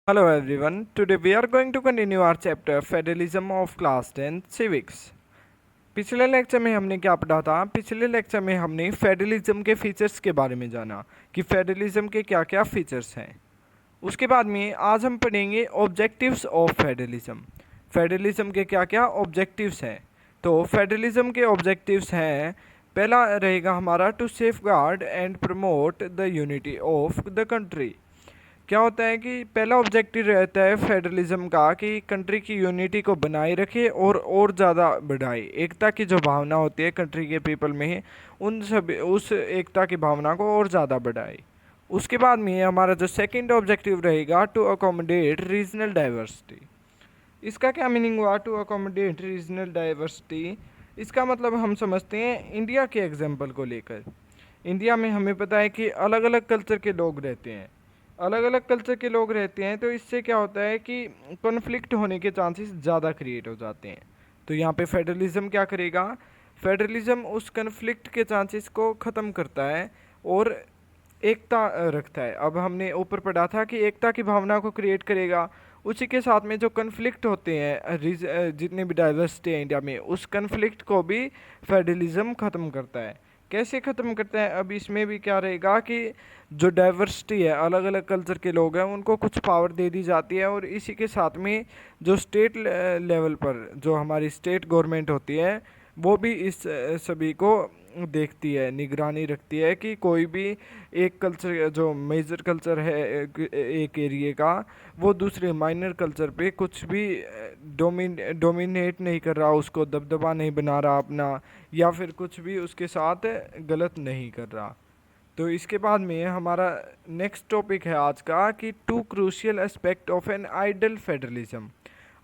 Hello everyone. Today we are going to continue our chapter Federalism of Class 10 Civics. पिछले lecture में हमने क्या पढ़ा था? पिछले लेक्चर में हमने फेडरलिज्म के फीचर्स के बारे में जाना कि फेडरलिज्म के क्या क्या फीचर्स हैं। उसके बाद में आज हम पढ़ेंगे ऑब्जेक्टिव्स ऑफ फेडरलिज्म। फेडरलिज्म के क्या क्या ऑब्जेक्टिव्स हैं? तो फेडरलिज्म के ऑब्जेक्टिव्स हैं, पहला रहेगा हमारा to safeguard and promote the unity of the country. क्या होता है कि पहला ऑब्जेक्टिव रहता है फेडरलिज्म का कि कंट्री की यूनिटी को बनाए रखे और ज़्यादा बढ़ाए। एकता की जो भावना होती है कंट्री के पीपल में, उस एकता की भावना को और ज़्यादा बढ़ाए। उसके बाद में हमारा जो सेकंड ऑब्जेक्टिव रहेगा टू अकोमोडेट रीजनल डाइवर्सिटी। इसका क्या मीनिंग हुआ टू अकोमोडेट रीजनल डाइवर्सिटी? इसका मतलब हम समझते हैं इंडिया के एग्जाम्पल को लेकर। इंडिया में हमें पता है कि अलग अलग कल्चर के लोग रहते हैं, अलग अलग कल्चर के लोग रहते हैं, तो इससे क्या होता है कि कॉन्फ्लिक्ट होने के चांसेस ज़्यादा क्रिएट हो जाते हैं। तो यहाँ पे फेडरलिज्म क्या करेगा? फेडरलिज्म उस कॉन्फ्लिक्ट के चांसेस को ख़त्म करता है और एकता रखता है। अब हमने ऊपर पढ़ा था कि एकता की भावना को क्रिएट करेगा, उसी के साथ में जो कन्फ्लिक्ट होते हैं जितने भी डाइवर्सिटी है इंडिया में, उस कन्फ्लिक्ट को भी फेडरलिज्म ख़त्म करता है। कैसे ख़त्म करता है? अब इसमें भी क्या रहेगा कि जो डाइवर्सिटी है, अलग अलग कल्चर के लोग हैं, उनको कुछ पावर दे दी जाती है और इसी के साथ में जो स्टेट लेवल पर जो हमारी स्टेट गवर्नमेंट होती है, वो भी इस सभी को देखती है, निगरानी रखती है कि कोई भी एक कल्चर जो मेजर कल्चर है एक एरिया का, वो दूसरे माइनर कल्चर पे कुछ भी डोमिनेट नहीं कर रहा, उसको दबदबा नहीं बना रहा अपना, या फिर कुछ भी उसके साथ गलत नहीं कर रहा। तो इसके बाद में हमारा नेक्स्ट टॉपिक है आज का कि two crucial aspect of an ideal federalism.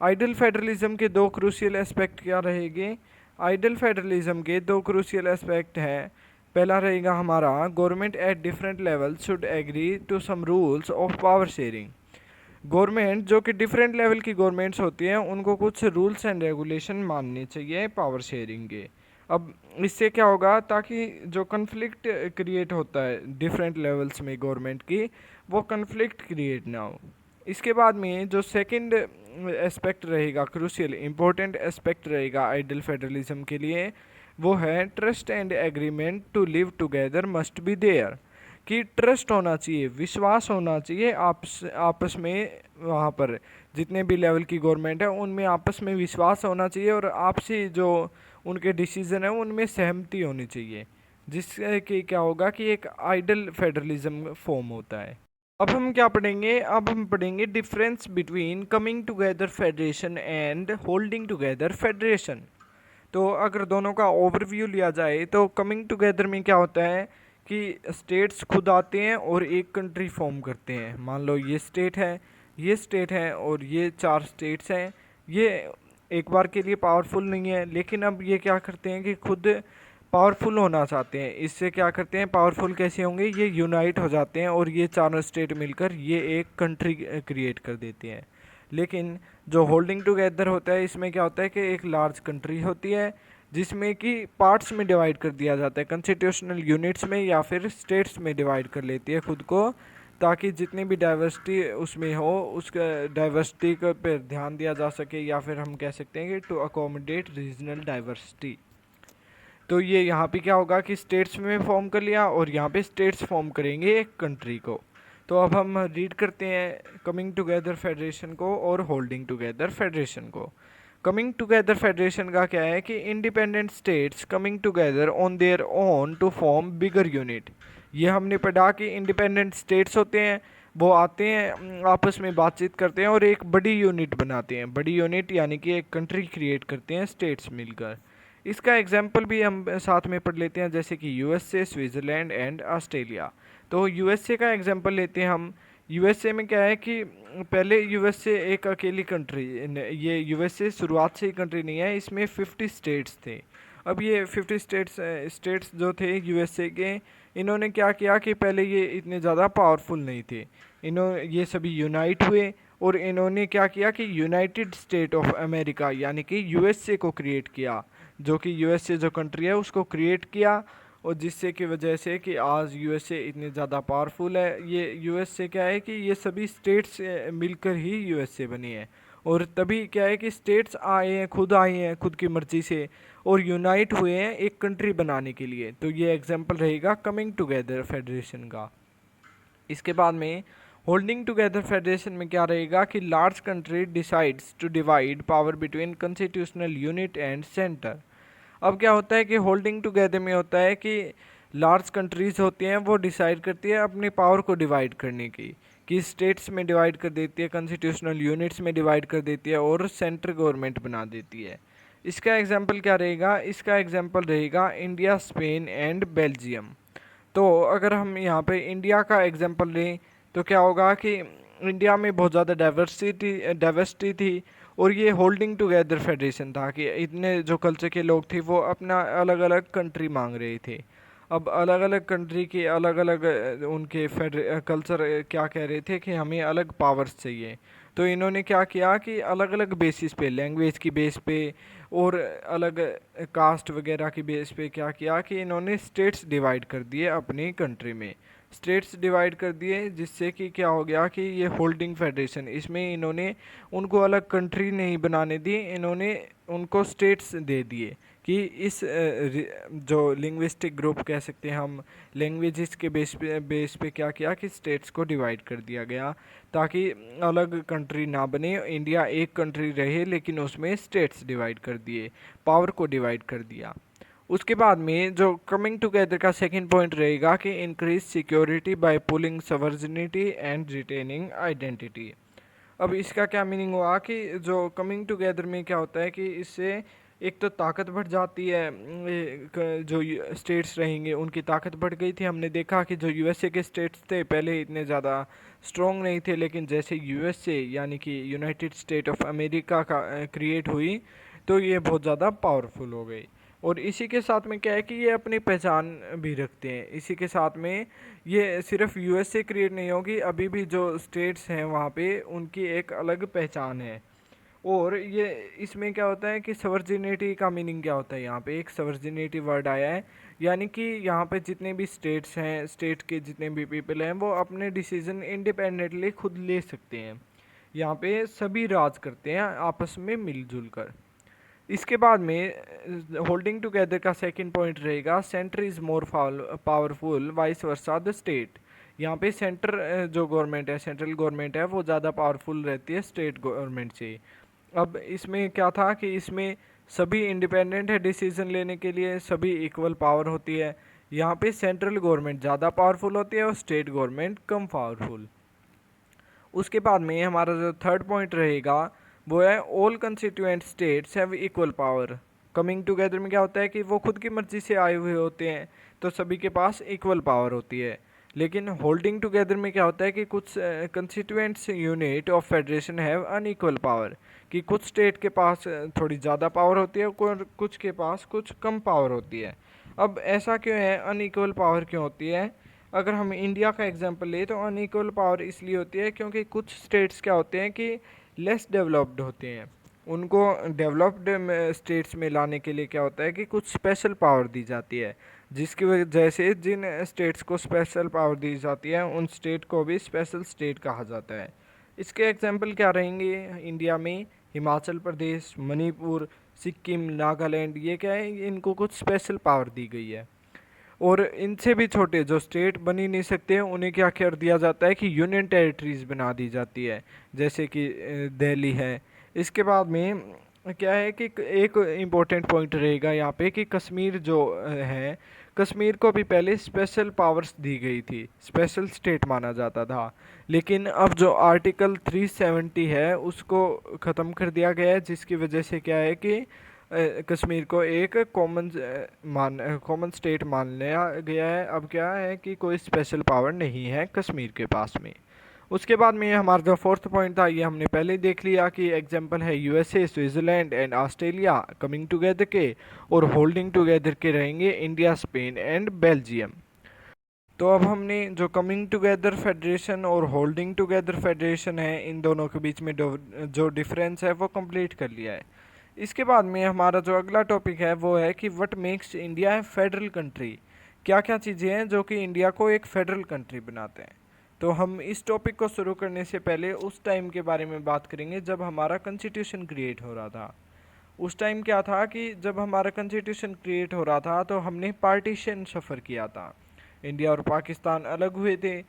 Ideal federalism के दो क्रूशियल एस्पेक्ट क्या रहेंगे? आइडल फेडरलिज्म के दो क्रूशियल एस्पेक्ट हैं। पहला रहेगा हमारा government at different level should agree to some rules of power sharing. Government जो कि डिफरेंट लेवल की गवर्नमेंट्स होती हैं, उनको कुछ रूल्स एंड रेगुलेशन मानने चाहिए पावर शेयरिंग के। अब इससे क्या होगा, ताकि जो कन्फ्लिक्ट क्रिएट होता है डिफरेंट लेवल्स में गवर्नमेंट की, वो कन्फ्लिक्ट क्रिएट ना हो। इसके बाद में जो सेकंड एस्पेक्ट रहेगा, क्रूशियल इंपॉर्टेंट एस्पेक्ट रहेगा आइडल फेडरलिज्म के लिए, वो है trust and agreement to live together must be there. कि ट्रस्ट होना चाहिए, विश्वास होना चाहिए आपस आपस में। वहाँ पर जितने भी लेवल की गवर्नमेंट है, उनमें आपस में विश्वास होना चाहिए और आपसी जो उनके डिसीजन है उनमें सहमति होनी चाहिए, जिससे कि क्या होगा कि एक आइडल फेडरलिज्म फॉर्म होता है। अब हम क्या पढ़ेंगे? अब हम पढ़ेंगे difference between coming together federation and holding together federation. तो अगर दोनों का ओवरव्यू लिया जाए तो कमिंग टुगेदर में क्या होता है कि स्टेट्स खुद आते हैं और एक कंट्री फॉर्म करते हैं। मान लो ये स्टेट है, ये स्टेट है और ये चार स्टेट्स हैं। ये एक बार के लिए पावरफुल नहीं है, लेकिन अब ये क्या करते हैं कि खुद पावरफुल होना चाहते हैं। इससे क्या करते हैं, पावरफुल कैसे होंगे? ये यूनाइट हो जाते हैं और ये चारों स्टेट मिलकर ये एक कंट्री क्रिएट कर देते हैं। लेकिन जो होल्डिंग टुगेदर होता है, इसमें क्या होता है कि एक लार्ज कंट्री होती है जिसमें कि पार्ट्स में डिवाइड कर दिया जाता है, कॉन्स्टिट्यूशनल यूनिट्स में या फिर स्टेट्स में डिवाइड कर लेती है खुद को, ताकि जितनी भी डाइवर्सिटी उसमें हो उसका डाइवर्सिटी को पर ध्यान दिया जा सके, या फिर हम कह सकते हैं कि टू अकोमोडेट रीजनल डाइवर्सिटी। तो ये यहाँ पे क्या होगा कि स्टेट्स में फॉर्म कर लिया और यहाँ पे स्टेट्स फॉर्म करेंगे एक कंट्री को। तो अब हम रीड करते हैं कमिंग टुगेदर फेडरेशन को और होल्डिंग टुगेदर फेडरेशन को। कमिंग टुगेदर फेडरेशन का क्या है कि independent states coming together on their own to form bigger unit. ये हमने पढ़ा कि इंडिपेंडेंट स्टेट्स होते हैं, वो आते हैं आपस में बातचीत करते हैं और एक बड़ी यूनिट बनाते हैं। बड़ी यूनिट यानी कि एक कंट्री क्रिएट करते हैं स्टेट्स मिलकर। इसका एग्जाम्पल भी हम साथ में पढ़ लेते हैं, जैसे कि यूएसए, स्विट्ज़रलैंड एंड ऑस्ट्रेलिया। तो यूएसए का एग्जाम्पल लेते हैं हम। यूएसए में क्या है कि पहले यूएसए एक अकेली कंट्री, ये यूएसए शुरुआत से ही कंट्री नहीं है, इसमें 50 स्टेट्स थे। अब ये 50 स्टेट्स जो थे यूएसए के, इन्होंने क्या किया कि पहले ये इतने ज़्यादा पावरफुल नहीं थे, ये सभी यूनाइट हुए और इन्होंने क्या किया कि यूनाइटेड स्टेट ऑफ अमेरिका यानी कि यूएसए को क्रिएट किया। जो कि यूएसए जो कंट्री है उसको क्रिएट किया और जिससे की वजह से कि आज यूएसए इतनी ज़्यादा पावरफुल है। ये यूएसए क्या है कि ये सभी स्टेट्स मिलकर ही यूएसए बनी है। और तभी क्या है कि स्टेट्स आए हैं खुद की मर्ज़ी से और यूनाइट हुए हैं एक कंट्री बनाने के लिए। तो ये एग्जांपल रहेगा कमिंग टुगेदर फेडरेशन का। इसके बाद में होल्डिंग टुगेदर फेडरेशन में क्या रहेगा कि large country decides to divide power between constitutional unit and centre. अब क्या होता है कि होल्डिंग टुगेदर में होता है कि लार्ज कंट्रीज़ होती हैं वो डिसाइड करती है अपनी पावर को डिवाइड करने की, कि स्टेट्स में डिवाइड कर देती है, कॉन्स्टिट्यूशनल यूनिट्स में डिवाइड कर देती है और सेंट्रल गवर्नमेंट बना देती है। इसका एग्जांपल क्या रहेगा? इसका एग्जांपल रहेगा इंडिया, स्पेन एंड बेल्जियम। तो अगर हम यहाँ पे इंडिया का एग्जांपल लें तो क्या होगा कि इंडिया में बहुत ज़्यादा डाइवर्सिटी थी और ये होल्डिंग टुगेदर फेडरेशन था कि इतने जो कल्चर के लोग थे वो अपना अलग अलग कंट्री मांग रहे थे। अब अलग अलग कंट्री के अलग अलग उनके कल्चर क्या कह रहे थे कि हमें अलग पावर्स चाहिए। तो इन्होंने क्या किया कि अलग अलग बेसिस पे, लैंग्वेज की बेस पे और अलग कास्ट वगैरह की बेस पे क्या किया कि इन्होंने स्टेट्स डिवाइड कर दिए अपनी कंट्री में। स्टेट्स डिवाइड कर दिए जिससे कि क्या हो गया कि ये होल्डिंग फेडरेशन, इसमें इन्होंने उनको अलग कंट्री नहीं बनाने दी, इन्होंने उनको स्टेट्स दे दिए कि इस जो लिंग्विस्टिक ग्रुप कह सकते हैं हम, लैंग्वेजेस के बेस पे क्या किया कि स्टेट्स को डिवाइड कर दिया गया ताकि अलग कंट्री ना बने, इंडिया एक कंट्री रहे लेकिन उसमें स्टेट्स डिवाइड कर दिए, पावर को डिवाइड कर दिया। उसके बाद में जो कमिंग टुगेदर का सेकंड पॉइंट रहेगा कि increase security by pooling sovereignty and retaining identity. अब इसका क्या मीनिंग हुआ कि जो कमिंग टुगेदर में क्या होता है कि इससे एक तो ताकत बढ़ जाती है, जो स्टेट्स रहेंगे उनकी ताकत बढ़ गई थी। हमने देखा कि जो यूएसए के स्टेट्स थे पहले इतने ज़्यादा स्ट्रॉन्ग नहीं थे, लेकिन जैसे यूएसए यानी कि यूनाइटेड स्टेट ऑफ अमेरिका का क्रिएट हुई तो ये बहुत ज़्यादा पावरफुल हो गई। और इसी के साथ में क्या है कि ये अपनी पहचान भी रखते हैं। इसी के साथ में ये सिर्फ यूएसए क्रिएट नहीं होगी, अभी भी जो स्टेट्स हैं वहाँ पे उनकी एक अलग पहचान है। और ये इसमें क्या होता है कि सवर्जिनिटी का मीनिंग क्या होता है? यहाँ पे एक सवर्जिनिटी वर्ड आया है, यानी कि यहाँ पे जितने भी स्टेट्स हैं, स्टेट के जितने भी पीपल हैं वो अपने डिसीजन इंडिपेंडेंटली खुद ले सकते हैं। यहाँ पे सभी राज करते हैं आपस में मिलजुल कर। इसके बाद में होल्डिंग टुगेदर का सेकंड पॉइंट रहेगा centre is more powerful vice versa the state. यहाँ पे सेंटर जो गवर्नमेंट है, सेंट्रल गवर्नमेंट है, वो ज़्यादा पावरफुल रहती है स्टेट गवर्नमेंट से। अब इसमें क्या था कि इसमें सभी इंडिपेंडेंट है डिसीजन लेने के लिए, सभी इक्वल पावर होती है। यहाँ पे सेंट्रल गवर्नमेंट ज़्यादा पावरफुल होती है और स्टेट गवर्नमेंट कम पावरफुल। उसके बाद में हमारा जो थर्ड पॉइंट रहेगा वो है all constituent states have equal power. Coming together में क्या होता है कि वो खुद की मर्जी से आए हुए होते हैं तो सभी के पास इक्वल पावर होती है। लेकिन होल्डिंग टुगेदर में क्या होता है कि कुछ constituents unit of federation have unequal power, कि कुछ स्टेट के पास थोड़ी ज़्यादा पावर होती है और कुछ के पास कुछ कम पावर होती है। अब ऐसा क्यों है, अनइक्वल पावर क्यों होती है? अगर हम इंडिया का एग्जांपल लें तो अनइक्वल पावर इसलिए होती है क्योंकि कुछ स्टेट्स क्या होते हैं कि लेस डेवलप्ड होते हैं, उनको डेवलप्ड स्टेट्स में लाने के लिए क्या होता है कि कुछ स्पेशल पावर दी जाती है, जिसकी वजह से जिन स्टेट्स को स्पेशल पावर दी जाती है उन स्टेट को भी स्पेशल स्टेट कहा जाता है। इसके एग्जांपल क्या रहेंगे? इंडिया में हिमाचल प्रदेश, मणिपुर, सिक्किम, नागालैंड, ये क्या है, इनको कुछ स्पेशल पावर दी गई है। और इनसे भी छोटे जो स्टेट बन ही नहीं सकते हैं उन्हें क्या कर दिया जाता है कि यूनियन टेरिटरीज बना दी जाती है, जैसे कि दिल्ली है। इसके बाद में क्या है कि एक इम्पोर्टेंट पॉइंट रहेगा यहाँ पे कि कश्मीर जो है, कश्मीर को भी पहले स्पेशल पावर्स दी गई थी, स्पेशल स्टेट माना जाता था। लेकिन अब जो आर्टिकल 370 है उसको ख़त्म कर दिया गया है, जिसकी वजह से क्या है कि कश्मीर को एक कॉमन स्टेट मान लिया गया है। अब क्या है कि कोई स्पेशल पावर नहीं है कश्मीर के पास में। उसके बाद में हमारा जो फोर्थ पॉइंट था ये हमने पहले ही देख लिया कि एग्जांपल है USA, Switzerland and Australia coming together के, और होल्डिंग टुगेदर के रहेंगे इंडिया, स्पेन एंड बेल्जियम। तो अब हमने जो कमिंग टुगेदर फेडरेशन और होल्डिंग टुगेदर फेडरेशन है इन दोनों के बीच में जो डिफरेंस है वो कंप्लीट कर लिया है। इसके बाद में हमारा जो अगला टॉपिक है वो है कि what makes India A federal country, क्या क्या चीज़ें हैं जो कि इंडिया को एक फेडरल कंट्री बनाते हैं। तो हम इस टॉपिक को शुरू करने से पहले उस टाइम के बारे में बात करेंगे जब हमारा कॉन्स्टिट्यूशन क्रिएट हो रहा था। उस टाइम क्या था कि जब हमारा कॉन्स्टिट्यूशन क्रिएट हो रहा था तो हमने पार्टीशन सफ़र किया था। इंडिया और पाकिस्तान अलग हुए थे,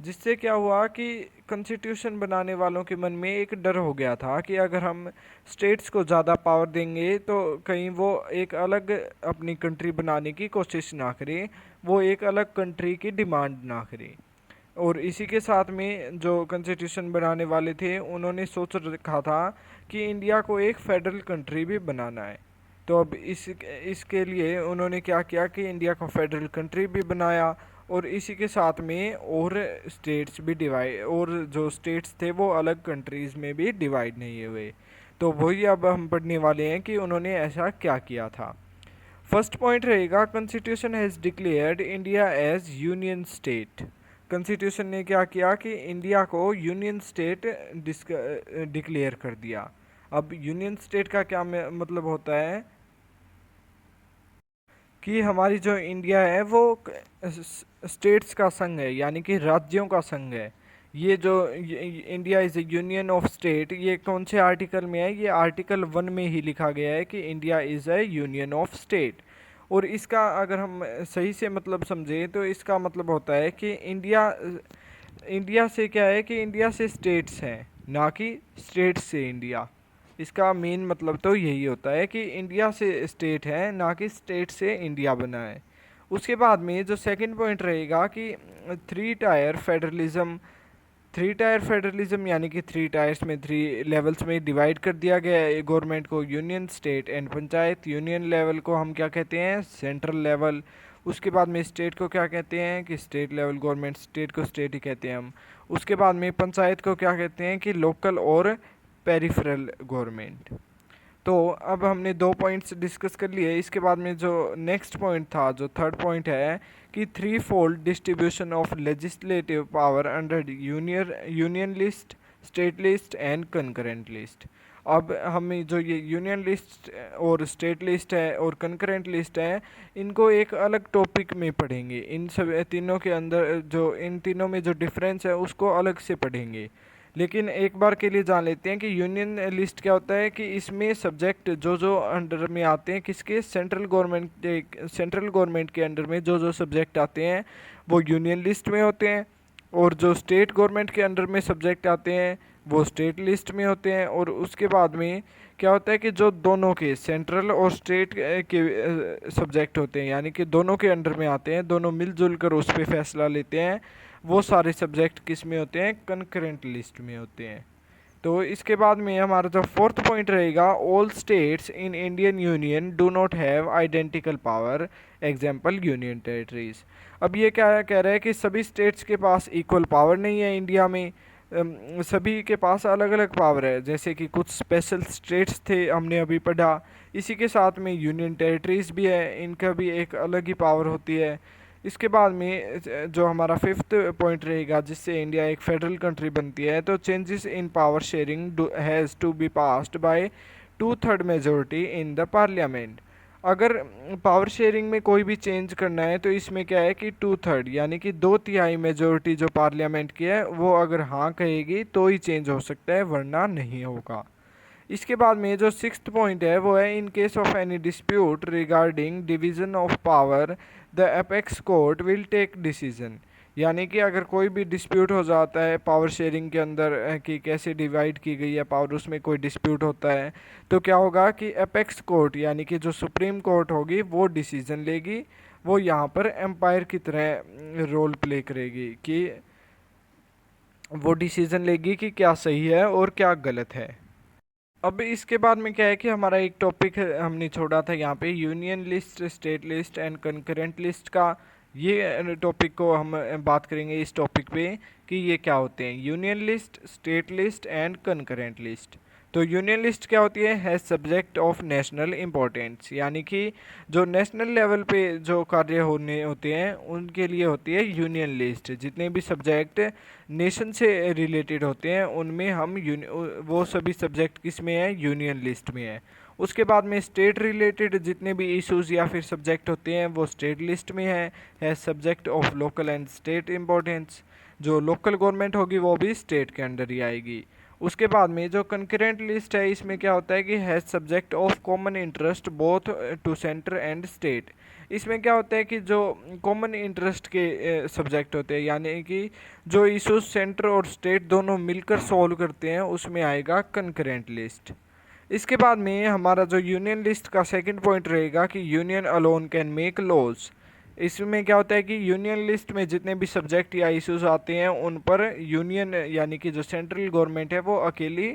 जिससे क्या हुआ कि कॉन्स्टिट्यूशन बनाने वालों के मन में एक डर हो गया था कि अगर हम स्टेट्स को ज़्यादा पावर देंगे तो कहीं वो एक अलग अपनी कंट्री बनाने की कोशिश ना करें, वो एक अलग कंट्री की डिमांड ना करें। और इसी के साथ में जो कॉन्स्टिट्यूशन बनाने वाले थे उन्होंने सोच रखा था कि इंडिया को एक फेडरल कंट्री भी बनाना है। तो अब इसके लिए उन्होंने क्या किया कि इंडिया को फेडरल कंट्री भी बनाया, और इसी के साथ में और स्टेट्स भी डिवाइड, और जो स्टेट्स थे वो अलग कंट्रीज़ में भी डिवाइड नहीं हुए। तो वही अब हम पढ़ने वाले हैं कि उन्होंने ऐसा क्या किया था। फर्स्ट पॉइंट रहेगा, constitution has declared India as union state. Constitution ने क्या किया कि इंडिया को यूनियन स्टेट डिक्लेयर कर दिया। अब यूनियन स्टेट का क्या मतलब होता है कि हमारी जो इंडिया है वो स्टेट्स का संघ है, यानी कि राज्यों का संघ है। ये जो India is A union of state, ये कौन से आर्टिकल में है? ये आर्टिकल 1 में ही लिखा गया है कि India is A union of state. और इसका अगर हम सही से मतलब समझें तो इसका मतलब होता है कि इंडिया से क्या है कि इंडिया से स्टेट्स हैं, ना कि स्टेट्स से इंडिया। इसका मेन मतलब तो यही होता है कि इंडिया से स्टेट है, ना कि स्टेट से इंडिया बना है। उसके बाद में जो सेकंड पॉइंट रहेगा कि three tier federalism. Three tier federalism यानी कि थ्री टायर्स में, थ्री लेवल्स में डिवाइड कर दिया गया है गवर्नमेंट को, union, state and panchayat. Union level को हम क्या कहते हैं? Central level. उसके बाद में स्टेट को क्या कहते हैं? कि स्टेट लेवल गवर्नमेंट, स्टेट को स्टेट ही कहते हैं हम। उसके बाद में पंचायत को क्या कहते हैं? कि लोकल और पेरिफेरल गवर्नमेंट। तो अब हमने दो पॉइंट्स डिस्कस कर लिए। इसके बाद में जो नेक्स्ट पॉइंट था, जो थर्ड पॉइंट है कि three fold distribution of legislative power under union list, state list and concurrent list. अब हम जो ये यूनियन लिस्ट और स्टेट लिस्ट है और कंकरेंट लिस्ट है, इनको एक अलग टॉपिक में पढ़ेंगे। इन सब तीनों के अंदर जो इन तीनों में जो डिफरेंस है उसको अलग से पढ़ेंगे। लेकिन एक बार के लिए जान लेते हैं कि यूनियन लिस्ट क्या होता है। कि इसमें सब्जेक्ट जो जो अंडर में आते हैं, किसके? सेंट्रल गवर्नमेंट के अंडर में जो जो सब्जेक्ट आते हैं वो यूनियन लिस्ट में होते हैं, और जो स्टेट गवर्नमेंट के अंडर में सब्जेक्ट आते हैं वो स्टेट लिस्ट में होते हैं। और उसके बाद में क्या होता है कि जो दोनों के, सेंट्रल और स्टेट के सब्जेक्ट होते हैं, यानी कि दोनों के अंडर में आते हैं, दोनों मिलजुल कर उस पर फैसला लेते हैं, वो सारे सब्जेक्ट किस में होते हैं? कंकरेंट लिस्ट में होते हैं। तो इसके बाद में हमारा जो फोर्थ पॉइंट रहेगा, all states in Indian union do not have identical power, example union territories. अब ये क्या कह रहा है कि सभी स्टेट्स के पास इक्वल पावर नहीं है इंडिया में। सभी के पास अलग अलग पावर है, जैसे कि कुछ स्पेशल स्टेट्स थे, हमने अभी पढ़ा। इसी के साथ में यूनियन टेरिटरीज भी है, इनका भी एक अलग ही पावर होती है। इसके बाद में जो हमारा फिफ्थ पॉइंट रहेगा, जिससे इंडिया एक फेडरल कंट्री बनती है, तो changes in power sharing has to be passed by 2/3 majority in the parliament. अगर पावर शेयरिंग में कोई भी चेंज करना है तो इसमें क्या है कि 2/3 यानी कि 2/3 मेजोरिटी जो पार्लियामेंट की है वो अगर हाँ कहेगी तो ही चेंज हो सकता है, वरना नहीं होगा। इसके बाद में जो सिक्स्थ पॉइंट है वो है, in case of any dispute regarding division of power the apex court will take decision. यानी कि अगर कोई भी डिस्प्यूट हो जाता है पावर शेयरिंग के अंदर कि कैसे डिवाइड की गई है पावर, उसमें कोई डिस्प्यूट होता है तो क्या होगा कि अपेक्स कोर्ट यानी कि जो सुप्रीम कोर्ट होगी वो डिसीजन लेगी। वो यहाँ पर एम्पायर की तरह रोल प्ले करेगी कि वो डिसीजन लेगी कि क्या सही है और क्या गलत है। अब इसके बाद में क्या है कि हमारा एक टॉपिक हमने छोड़ा था यहाँ पे, union list, state list and concurrent list का। ये टॉपिक को हम बात करेंगे इस टॉपिक पे कि ये क्या होते हैं, union list, state list and concurrent list. तो यूनियन लिस्ट क्या होती है सब्जेक्ट ऑफ नेशनल इम्पोर्टेंस, यानी कि जो नेशनल लेवल पे जो कार्य होने होते हैं उनके लिए होती है यूनियन लिस्ट। जितने भी सब्जेक्ट नेशन से रिलेटेड होते हैं उनमें हम वो सभी सब्जेक्ट किस में है? यूनियन लिस्ट में है। उसके बाद में स्टेट रिलेटेड जितने भी इश्यूज़ या फिर सब्जेक्ट होते हैं वो स्टेट लिस्ट में है subject of local and state importance. जो लोकल गवर्नमेंट होगी वो भी स्टेट के अंडर ही आएगी। उसके बाद में जो कंकरेंट लिस्ट है इसमें क्या होता है कि has subject of common interest both to centre and state. इसमें क्या होता है कि जो कॉमन इंटरेस्ट के सब्जेक्ट होते हैं यानी कि जो इशूज सेंटर और स्टेट दोनों मिलकर सॉल्व करते हैं उसमें आएगा कंकरेंट लिस्ट। इसके बाद में हमारा जो यूनियन लिस्ट का सेकंड पॉइंट रहेगा कि union alone can make laws. इसमें क्या होता है कि यूनियन लिस्ट में जितने भी सब्जेक्ट या इश्यूज आते हैं उन पर यूनियन यानी कि जो सेंट्रल गवर्नमेंट है वो अकेली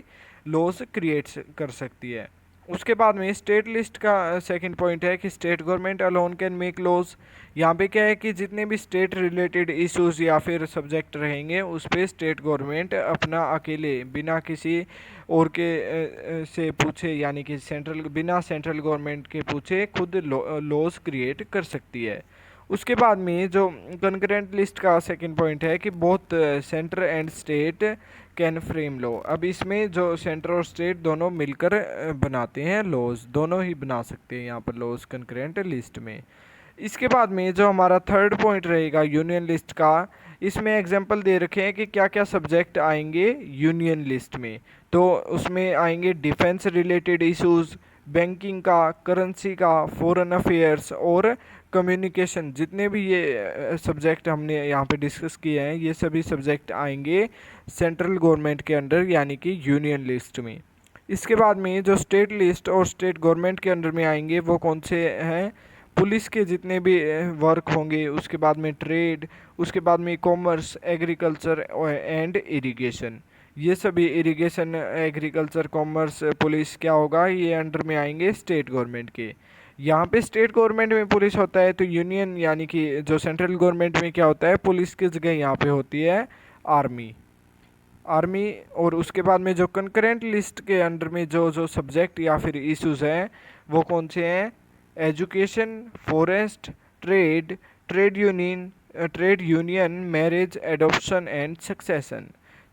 लॉज क्रिएट कर सकती है। उसके बाद में स्टेट लिस्ट का सेकंड पॉइंट है कि state government alone can make laws. यहाँ पे क्या है कि जितने भी स्टेट रिलेटेड इश्यूज या फिर सब्जेक्ट रहेंगे उस पर स्टेट गवर्नमेंट अपना अकेले बिना किसी और के से पूछे यानी कि बिना सेंट्रल गवर्नमेंट के पूछे खुद लॉज क्रिएट कर सकती है। उसके बाद में जो कंकरेंट लिस्ट का सेकंड पॉइंट है कि both centre and state can frame law. अब इसमें जो सेंटर और स्टेट दोनों मिलकर बनाते हैं लॉज, दोनों ही बना सकते हैं यहाँ पर लॉज कंकरेंट लिस्ट में। इसके बाद में जो हमारा थर्ड पॉइंट रहेगा यूनियन लिस्ट का, इसमें एग्जांपल दे रखे हैं कि क्या क्या सब्जेक्ट आएंगे यूनियन लिस्ट में। तो उसमें आएंगे डिफेंस रिलेटेड इश्यूज, बैंकिंग का, करेंसी का, फॉरेन अफेयर्स और कम्युनिकेशन। जितने भी ये सब्जेक्ट हमने यहाँ पे डिस्कस किए हैं ये सभी सब्जेक्ट आएंगे सेंट्रल गवर्नमेंट के अंडर यानी कि यूनियन लिस्ट में। इसके बाद में जो स्टेट लिस्ट और स्टेट गवर्नमेंट के अंडर में आएंगे वो कौन से हैं, पुलिस के जितने भी वर्क होंगे, उसके बाद में ट्रेड, उसके बाद में कॉमर्स, एग्रीकल्चर एंड इरिगेशन। ये सभी इरिगेशन, एग्रीकल्चर, कॉमर्स, पुलिस क्या होगा ये अंडर में आएंगे स्टेट गवर्नमेंट के। यहाँ पे स्टेट गवर्नमेंट में पुलिस होता है तो यूनियन यानी कि जो सेंट्रल गवर्नमेंट में क्या होता है पुलिस की जगह यहाँ पे होती है आर्मी। और उसके बाद में जो कंकरेंट लिस्ट के अंडर में जो जो सब्जेक्ट या फिर इश्यूज हैं वो कौन से हैं, education, forest, trade union, marriage, adoption and succession.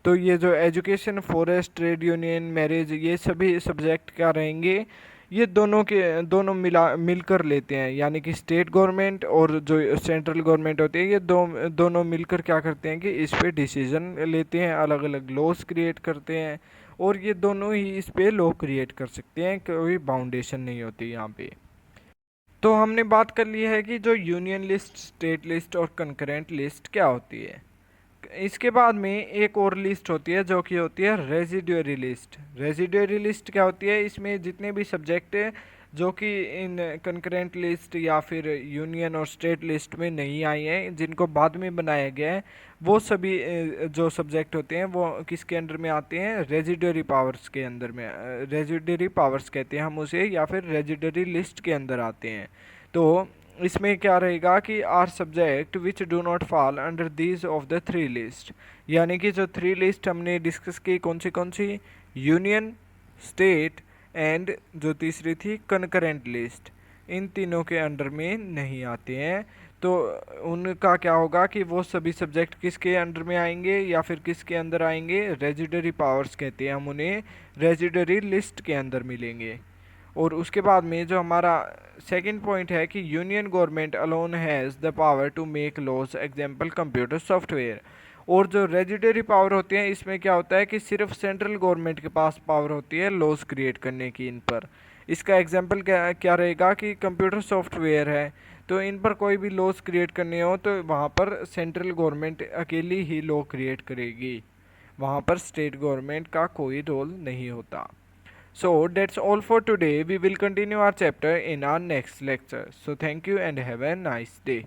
तो ये जो education, forest, trade union, marriage ये सभी सब्जेक्ट क्या रहेंगे, ये दोनों मिलकर लेते हैं यानी कि स्टेट गवर्नमेंट और जो सेंट्रल गवर्नमेंट होती है ये दोनों मिलकर क्या करते हैं कि इस पे डिसीजन लेते हैं, अलग अलग लॉज क्रिएट करते हैं और ये दोनों ही इस पे लॉ क्रिएट कर सकते हैं, कोई बाउंडेशन नहीं होती यहाँ पे। तो हमने बात कर ली है कि जो यूनियन लिस्ट, स्टेट लिस्ट और कंकरेंट लिस्ट क्या होती है। इसके बाद में एक और लिस्ट होती है जो कि होती है रेजिडुअरी लिस्ट। रेजिडुअरी लिस्ट क्या होती है, इसमें जितने भी सब्जेक्ट जो कि इन कंकरेंट लिस्ट या फिर यूनियन और स्टेट लिस्ट में नहीं आए हैं, जिनको बाद में बनाया गया है, वो सभी जो सब्जेक्ट होते हैं वो किसके अंडर में आते हैं, रेजिडुअरी पावर्स के अंदर में। रेजिडुअरी पावर्स कहते हैं हम उसे, या फिर रेजिडुअरी लिस्ट के अंदर आते हैं। तो इसमें क्या रहेगा कि are subject which do not fall under these of the three list. यानी कि जो थ्री लिस्ट हमने डिस्कस की कौन सी, यूनियन, स्टेट एंड जो तीसरी थी कंकरेंट लिस्ट, इन तीनों के अंडर में नहीं आते हैं। तो उनका क्या होगा कि वो सभी सब्जेक्ट किसके अंडर में आएंगे या फिर किसके अंदर आएंगे, रेजिडरी पावर्स कहते हैं हम उन्हें, रेजिडरी लिस्ट के अंदर मिलेंगे। और उसके बाद में जो हमारा सेकंड पॉइंट है कि union government alone has the power to make laws, example computer software. और जो रेजिडरी पावर होती है इसमें क्या होता है कि सिर्फ सेंट्रल गवर्नमेंट के पास पावर होती है लॉज क्रिएट करने की इन पर। इसका एग्जांपल क्या रहेगा कि कंप्यूटर सॉफ्टवेयर है तो इन पर कोई भी लॉज क्रिएट करने हो तो वहाँ पर सेंट्रल गवर्नमेंट अकेली ही लॉ क्रिएट करेगी, वहाँ पर स्टेट गवर्नमेंट का कोई रोल नहीं होता। So that's all for today. We will continue our chapter in our next lecture. So thank you and have a nice day.